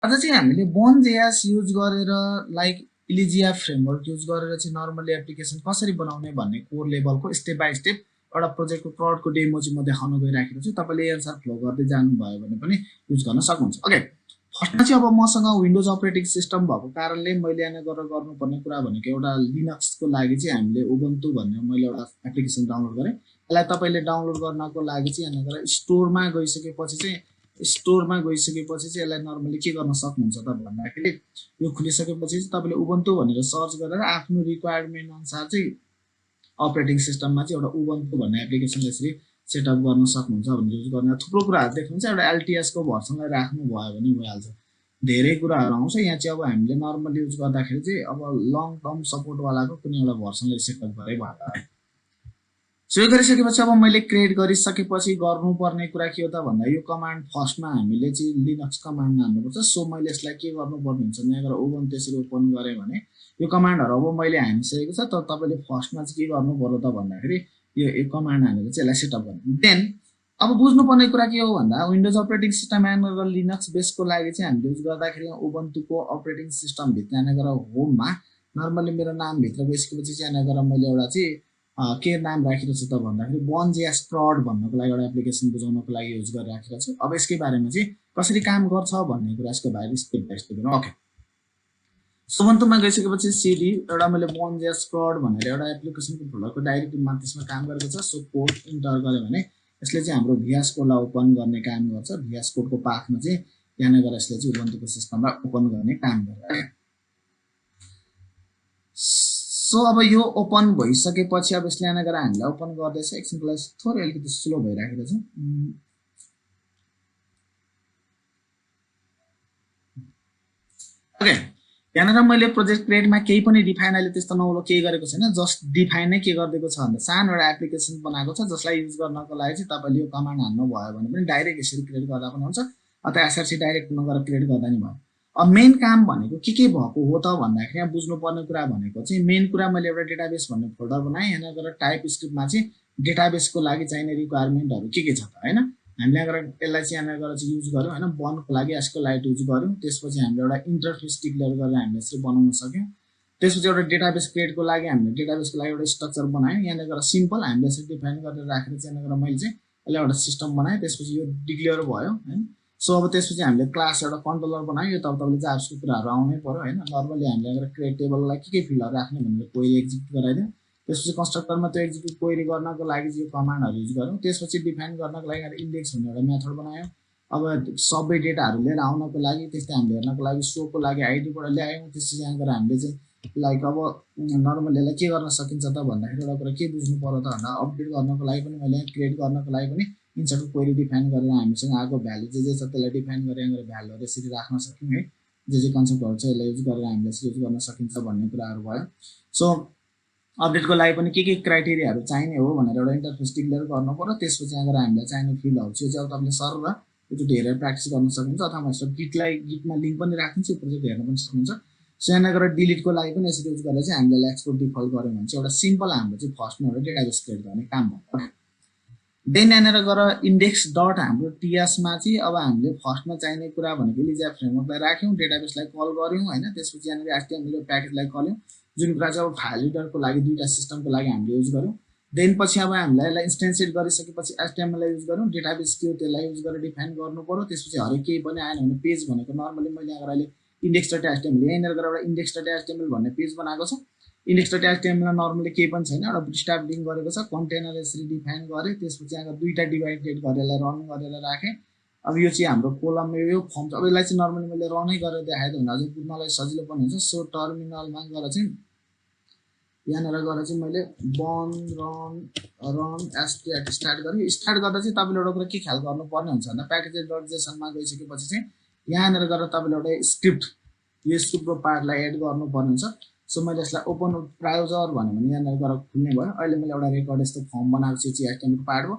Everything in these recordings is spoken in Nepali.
अझ चाहिँ हामीले BUNJS युज गरेर लाइक Elysia फ्रेमवर्क युज गरेर चाहिँ नर्मली एप्लिकेसन कसरी बनाउने भन्ने कोर लेभलको स्टेप बाइ स्टेप एउटा प्रोजेक्टको क्रडको डेमो चाहिँ म देखाउन गइराखेको छु। तपाईले यही अनुसार फ्लो गर्दै जानुभयो भने पनि युज गर्न सक्नुहुन्छ। ओके, फर्स्टमा चाहिँ अब मसँग विन्डोज अपरेटिङ सिस्टम भएको कारणले मैले यहाँ गरेर गर्नुपर्ने कुरा भनेको एउटा लिनक्सको लागि चाहिँ हामीले उबुन्टु भन्ने मैले एउटा एप्लिकेसन डाउनलोड गरेँ। यसलाई तपाईले डाउनलोड गर्नको लागि चाहिँ यहाँ गएर स्टोरमा गइसकेपछि चाहिँ यसलाई नर्मली के गर्न सक्नुहुन्छ त भन्दाखेरि यो खुलिसकेपछि चाहिँ तपाईले उबुन्टु भनेर सर्च गरेर आफ्नो रिक्वायरमेन्ट अनुसार चाहिँ अपरेटिङ सिस्टममा चाहिँ एउटा उबुन्टु भन्ने एप्लिकेसन यसरी सेटअप गर्न सक्नुहुन्छ भनेर युज गर्ने थुप्रो कुराहरू देख्नुहुन्छ। एउटा LTS को भर्सनलाई राख्नु भयो भने भइहाल्छ, धेरै कुराहरू आउँछ। यहाँ चाहिँ अब हामीले नर्मली युज गर्दाखेरि चाहिँ अब लङ टर्म सपोर्ट वालाको कुनै एउटा भर्सनलाई सेटअप गरे भयो। सो यो गरिसकेपछि अब मैले क्रिएट गरिसकेपछि गर्नुपर्ने कुरा के हो त भन्दा यो कमान्ड फर्स्टमा हामीले चाहिँ लिनक्स कमान्डमा हाल्नुपर्छ। सो मैले यसलाई के गर्नुपर्ने हुन्छ, यहाँ गएर उबुन्टु त्यसरी ओपन गरेँ भने यो कमान्डहरु अब मैले हानिसकेको छ। तर तपाईले फर्स्टमा चाहिँ के गर्नु पर्यो त भन्दाखेरि यो कमान्ड हानेर चाहिँ यसलाई सेटअप गर्नु। देन अब बुझ्नुपर्ने कुरा के हो भन्दा विन्डोज अपरेटिङ सिस्टम ह्यान्डल गरेर लिनक्स बेसको लागि चाहिँ हामीले युज गर्दाखेरि उबुन्टुको अपरेटिङ सिस्टम भित्र यहाँ गएर होममा नर्मली मेरो नाम भित्र गइसकेपछि चाहिँ यहाँ गएर मैले एउटा चाहिँ के नाम राखेको छु त भन्दाखेरि BUNJS CRUD भन्नको लागि एउटा एप्लिकेसन बुझाउनको लागि युज गरिराखेको छु। अब यसकै बारेमा चाहिँ कसरी काम गर्छ भन्ने कुरा यसको बारे स्टेप बाइ स्टेप गरौँ। ओके, उबुन्टुमा गइसकेपछि सिडी एउटा मैले BUNJS CRUD भनेर एउटा एप्लिकेसनको फोल्डरको डाइरेक्टरीमा त्यसमा काम गरेको छ। सो कोड इन्टर गरे भने यसले चाहिँ हाम्रो VS कोडलाई ओपन गर्ने काम गर्छ। VS कोडको पाथमा चाहिँ यहाँ गएर यसले चाहिँ उबुन्टुको सिस्टमलाई ओपन गर्ने काम गर्छ। सो अब यो ओपन भइसकेपछि अब यसले यहाँ गएर हामीलाई ओपन गर्दैछ। एकछिनको लागि थोरै अलिकति स्लो भइराखेको छ। ओके, यहाँ मैले प्रोजेक्ट क्रिएटमा केही पनि डिफाइन अहिले त्यस्तो नौलो केही गरेको छैन। जस्ट डिफाइन नै के गरिदिएको छ भन्दा सानो एउटा एप्लिकेसन बनाएको छ जसलाई युज गर्नको लागि चाहिँ तपाईले यो कमान्ड हान्नु भयो भने पनि डाइरेक्ट यसरी क्रिएट गर्दा पनि हुन्छ अथवा एसआरसी डाइरेक्ट नगरेर क्रिएट गर्दा नि भयो। अब मेन काम भनेको के भएको हो त भन्दाखेरि यहाँ बुझ्नुपर्ने कुरा भनेको चाहिँ मेन कुरा मैले एउटा डेटाबेस भन्ने फोल्डर बनाएँ। यहाँ गएर टाइप स्क्रिप्टमा चाहिँ डेटाबेसको लागि चाहिने रिक्वायरमेन्टहरु के छ त हैन, हामीले यहाँ गएर यसलाई चाहिँ यहाँ गएर चाहिँ युज गर्यौं हैन। बनको लागि Sqlite युज गर्यौं। त्यसपछि हामीले एउटा इन्टरफेस डिक्लेयर गरेर हामीले यसरी बनाउन सक्यौं। त्यसपछि एउटा डेटाबेस क्रिएटको लागि हामीले डेटाबेसको लागि एउटा स्ट्रक्चर बनायौं। यहाँ गएर सिम्पल हामीले यसरी डिफाइन गरेर राखेर चाहिँ यहाँ गएर मैले चाहिँ यसलाई एउटा सिस्टम बनाएँ। त्यसपछि यो डिक्लेयर भयो हैन। सो अब त्यसपछि हामीले क्लास एउटा कन्ट्रोलर बनायौं। यो त तपाईले जाभास्क्रिप्ट कुराहरु आउनै पर्यो हैन। नर्मली हामीले यहाँ गएर क्रिएट टेबललाई के फिल्डहरु राख्ने भनेर क्वेरी एक्जिक्युट गराइदियौं। त्यसपछि कन्स्ट्रक्टरमा त्यो एक्जिक्युट क्वेरी गर्नको लागि यो कमान्डहरु युज गर्यौं। त्यसपछि डिफाइन गर्नको लागि हामी इन्डेक्स भन्ने एउटा मेथड बनायौं। अब सबै डेटाहरु लिएर आउनको लागि त्यस्तै हामीले हेर्नको लागि शोको लागि आइडी बाट ल्यायौं। त्यसपछि यहाँ गएर हामीले चाहिँ लाइक अब नर्मली यसलाई के गर्न सकिन्छ त भन्दाखेरि एउटा कुरा के बुझ्नु पर्यो त भन्दा अपडेट गर्नको लागि पनि मैले क्रिएट गर्नको लागि पनि इन्सर्ट क्वेरी डिफाइन गरेर हामीसँग आएको भ्यालु जे छ त्यसलाई डिफाइन गरेर यहाँ गएर भ्यालुहरु यसरी राख्न सक्यौं है। जे कन्सेप्टहरु छ यसलाई युज गरेर हामीले यसरी युज गर्न सकिन्छ भन्ने कुराहरु भयो। सो अपडेटको लागि पनि के क्राइटेरियाहरु चाहिने हो भनेर एउटा इन्टरफेस डिक्लेयर गर्नु पर्यो। त्यसपछि यहाँ गएर हामीलाई चाहिने फिल्डहरु चाहिँ अब तपाईले सर्भर त्यो हेरेर प्र्याक्टिस गर्न सक्नुहुन्छ अथवा म यसो गिटमा लिंक पनि राखिदिन्छु, प्रोजेक्ट हेर्न पनि सक्नुहुन्छ। सो यहाँ गएर डिलिटको लागि पनि यसरी युज गरेर चाहिँ हामीले एक्सपोर्ट डिफल्ट गर्यौं भने चाहिँ एउटा सिम्पल हाम्रो चाहिँ फर्स्टमा एउटा डेटाबेस क्रिएट गर्ने काम भयो। देन यहाँ गएर इन्डेक्स डट हाम्रो टीएस मा चाहिँ अब हामीले फर्स्टमा चाहिने कुरा भनेको Elysia फ्रेमवर्कलाई राख्यौं, डेटाबेसलाई कल गर्यौं हैन। त्यसपछि यहाँ HTML प्याकेजलाई कल गर्यौं, जुन कुरा चाहिँ अब फाइल रिडरको लागि दुईटा सिस्टमको लागि हामीले युज गर्यौं। देन पछि अब हामीलाई यसलाई इन्स्टेन्सिएट गरिसकेपछि HTML लाई युज गर्यौं, डेटाबेस के हो त्यसलाई युज गरेर डिफाइन गर्नु पर्यो। त्यसपछि हरेक केही पनि आएन भने पेज भनेको नर्मली मैले यहाँ गएर अहिले index.html यहाँ गएर एउटा index.html भन्ने पेज बनाएको छ। index.html मा नर्मली केही पनि छैन, एउटा बुटस्ट्र्याप लिंक गरेको छ। कन्टेनर यसरी डिफाइन गरे, त्यसपछि यहाँ दुईटा डिभाइडेड गरेर रन गरेर राखे। अब यो चाहिँ हाम्रो कोलम यो फर्म छ। अब यसलाई चाहिँ नर्मली मैले रनै गरेर देखाएँ भने अझै बुझ्नलाई सजिलो पनि हुन्छ। सो टर्मिनलमा गएर चाहिँ यहाँ गएर चाहिँ मैले रन स्टार्ट गरेँ। स्टार्ट गर्दा चाहिँ तपाईले एउटा कुरा के ख्याल गर्नुपर्ने हुन्छ भन्दा packages.json मा गइसकेपछि चाहिँ यहाँ गएर तपाईले एउटा स्क्रिप्ट यो स्क्रिप्टको पार्टलाई एड गर्नुपर्ने हुन्छ। सो मैले यसलाई ओपन ब्राउजर भने यहाँ गएर खुल्ने भयो। अहिले मैले एउटा रेकर्ड यस्तो फर्म बनाएको छु चाहिँ HTML को पार्ट हो।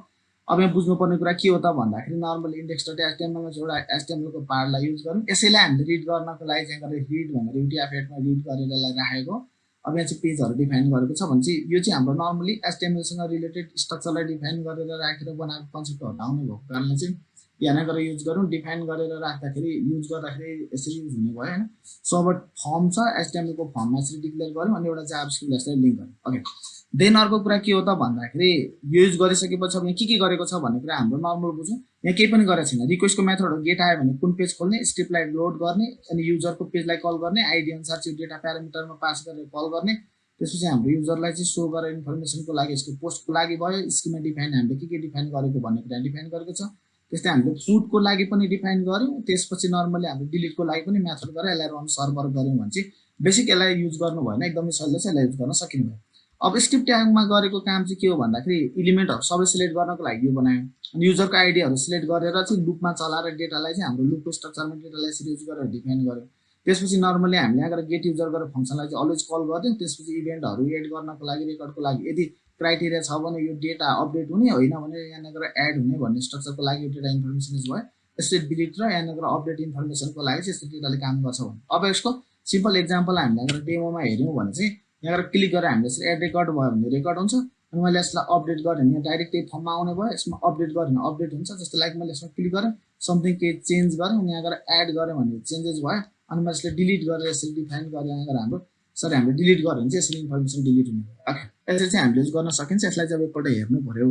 अब यहाँ बुझ्नुपर्ने कुरा के हो त भन्दाखेरि नर्मली index.html मा चाहिँ एउटा HTML को पार्टलाई युज गरौँ। यसैलाई हामीले रिड गर्नको लागि चाहिँ गरेर रिड भनेर UTF-8 मा रिड गरेर यसलाई राखेको। अब यहाँ चाहिँ पेजहरु डिफाइन गरेको छ भने चाहिँ यो चाहिँ हाम्रो नर्मली HTML सँग रिलेटेड स्ट्रक्चरलाई डिफाइन गरेर राखेर बनाएको कन्सेप्टहरु आउने भएको कारणले चाहिँ यहाँ गरेर युज गरौँ डिफाइन गरेर राख्दाखेरि युज गर्दाखेरि यसरी युज हुने भयो हैन सो अब फर्म छ एचटीएमएल को फर्ममा यसरी डिक्लेयर गर्यौं अनि एउटा जाभास्क्रिप्ट यसलाई लिंक गर्यौं ओके देन अर्को कुरा के हो त भन्दाखेरि युज गरिसकेपछि अब यहाँ के गरेको छ भन्ने कुरा हाम्रो नर्मल बुझौँ यहाँ केही पनि गरेको छैन रिक्वेस्टको मेथड हो गेट आयो भने कुन पेज खोल्ने स्क्रिप्टलाई लोड गर्ने अनि युजरको पेजलाई कल गर्ने आईडी अनुसार चाहिँ डेटा प्यारामिटरमा पास गरेर कल गर्ने त्यसपछि हाम्रो युजरलाई चाहिँ शो गरेर इन्फर्मेसनको लागि यसको पोस्टको लागि भयो स्किमा डिफाइन हामीले के डिफाइन गरेको भन्ने कुरा डिफाइन गरेको छ त्यस्तै हामीले फुडको लागि पनि डिफाइन गर्यौं त्यसपछि नर्मली हामीले डिलिटको लागि पनि मेथड गरेर यसलाई रन सर्भर गर्यौं भने चाहिँ बेसिक यसलाई युज गर्नु भएन एकदमै सजिलो छ यसलाई युज गर्न सकिने भयो अब स्क्रिप्ट ट्यागमा गरेको काम चाहिँ के हो भन्दाखेरि एलिमेन्टहरु सबै सिलेक्ट गर्नको लागि यो बनायौं अनि युजरको आईडीहरु सिलेक्ट गरेर चाहिँ लुपमा चलाएर डेटालाई चाहिँ हाम्रो लुपको स्ट्रक्चरमा डेटालाई यसरी युज गरेर डिफाइन गर्यौं त्यसपछि नर्मली हामीले यहाँ गएर गेट युजर गरेर फंक्सनलाई चाहिँ अलवेज कल गर्दियौं त्यसपछि इभेन्टहरु एड गर्नको लागि रेकर्डको लागि यदि क्राइटेरिया छ भने यो डेटा अपडेट हुने होइन भने यहाँ गएर एड हुने भन्ने स्ट्रक्चरको लागि यो डेटा इन्फर्मेसन भयो यसले डिलिट र यहाँ गएर अपडेट इन्फर्मेसनको लागि चाहिँ यस्तो डेटाले काम गर्छ भने अब यसको सिम्पल एक्जाम्पल हामीले गएर डेमोमा हेर्यौं भने चाहिँ यहाँ गएर क्लिक गरेर हामीले यसरी एड रेकर्ड भयो भने रेकर्ड हुन्छ अनि मैले यसलाई अपडेट गरेँ भने डाइरेक्ट त्यही फर्ममा आउने भयो यसमा अपडेट गरेँ भने अपडेट हुन्छ जस्तो लाइक मैले यसमा क्लिक गरेँ समथिङ के चेन्ज गरेँ अनि यहाँ गएर एड गरेँ भने चेन्जेस भयो अनि मैले यसले डिलिट गरेर यसरी डिफाइन गरेँ यहाँ गएर हाम्रो सरी हामीले डिलिट गर्यो भने चाहिँ यसरी इन्फर्मेसन डिलिट हुने भयो ओके यसरी चाहिँ हामीले युज गर्न सकिन्छ यसलाई चाहिँ अब एकपल्ट हेर्नु पर्यो